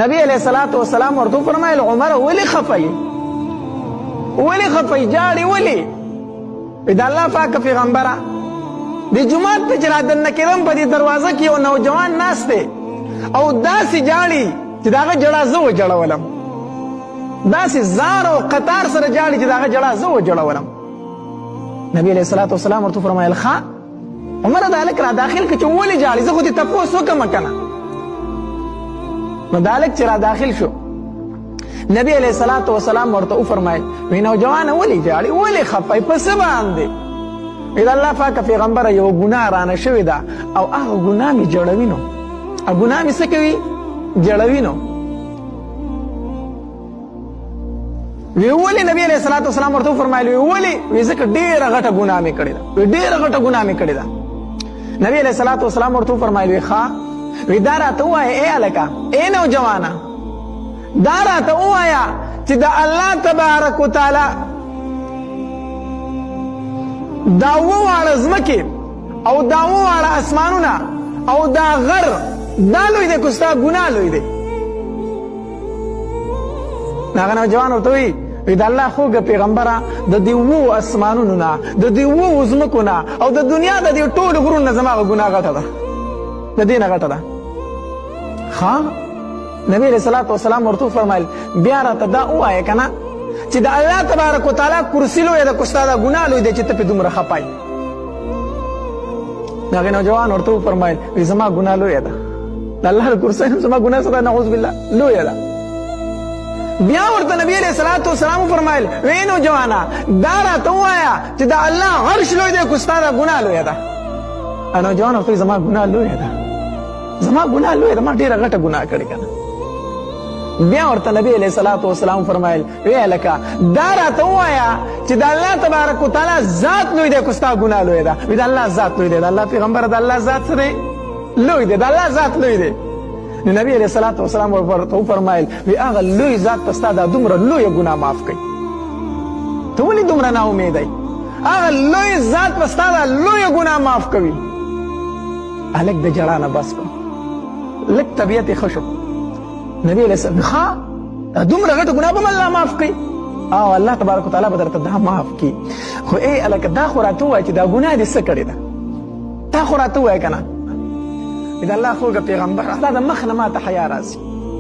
نبی علیہ الصلوۃ والسلام ورته فرمایل عمر ولې خفای جاړي ولې دا الله پاک پیغمبره د جمعات په چې رادنه کېدم په دې دروازه کې یو نوجوان ناست دی او داسې جاړي چې د هغه جړه زه وجړولم داسې زار او قطار سره جاړي چې د هغه جړه زه وجړولم نبی علیہ الصلوۃ والسلام ورته فرمایل ښه عمر دا هلک را داخل که چې ولې جاړي زه خو دې تپوس وکړم که نه نو دا هلک چې را داخل شو نبی علیہ الصلوۃ والسلام ورته وفرمایل وی نوجوانه ولې جاړي ولې خفای په څه باندې د الله پاک پیغمبره یو ګناه رانه شوې ده او هغه ګناه مې جړوي نو هغه ګناه مې څه کوي جړوي نو وی ولې نبی علیہ الصلوۃ والسلام ورته وفرمایل وی ولې وی ځکه ډېره غټه ګناه مې کړې ده وی ډېره غټه ګناه مې کړې ده نبی علیہ الصلوۃ والسلام ورته وفرمایل وی ښه وی دا راته ووایه ای هلکه ای نوجوانه دا راته ووایه چې د الله تبارک وتعالی دا وواړه ځمکې او دا وواړه اسمانونه او دا غر دا لوی دی که ستا ګناه لوی دی هغه نوجوان ورته وایي د الله خوږه پیغمبره د دې اوو اسمانونو نه د دې اوو ځمکو نه او د دنیا د دې ټولو غرونو نه زما هغه ګناه غټه ده د دې نه غټه ده ښه نبی علیہ الصلوۃ والسلام ورته فرمایل بیا راته دا ووایه که نه چې د الله تبارک وتعالی کرسي لویه ده که ستا دا ګناه لوی دی چې ته پې دومره خپای هغې نوجوان ورته وفرمایل وایي زما ګناه لویه ده د الله د کرسۍ هم زما ګناه څه ده نعوذ بالله لویه ده بیا ورته نبی علیہ الصلوۃ والسلام وفرمایل وی نوجوانه دا راته ووایه چې د الله عرش لوی دی که ستا دا ګناه لویه ده نوجوان ورته زما ګناه لویه ده زما ګناه لویه ده ما ډېره غټه ګناه کړې که نه بیا ورته نبی علیہ الصلوۃ والسلام فرمایل وی هلکه دا راته ووایه چې د الله تبارک وتعالی ذات لوی دی که ستا ګناه لویه ده وی د الله ذات لوی دی د الله پیغمبره د الله ذات څه دی لوی دی د الله ذات لوی دی نو نبی علیہ الصلوۃ والسلام ورته وفرمایل وی هغه لوی ذات ته ستا دا دومره لویه ګناه معاف کوي ته ولې دومره ناامیدی هغه لوی ذات به ستا دا لویه ګناه معاف کوي هلک د جړا نه بس کړ لږ طبیعت یې ښه شو نبی علیہ السلام ښه دومره غټه ګناه به م الله معاف کوي او الله تبارک وتعالی به درته دا معاف کړي خو ای هلکه دا خو راته ووایه چې دا ګناه دې څه کړې ده دا خو راته ووایه که نه د الله خوږه پیغمبر دا د مخ نه ما ته حیا راځي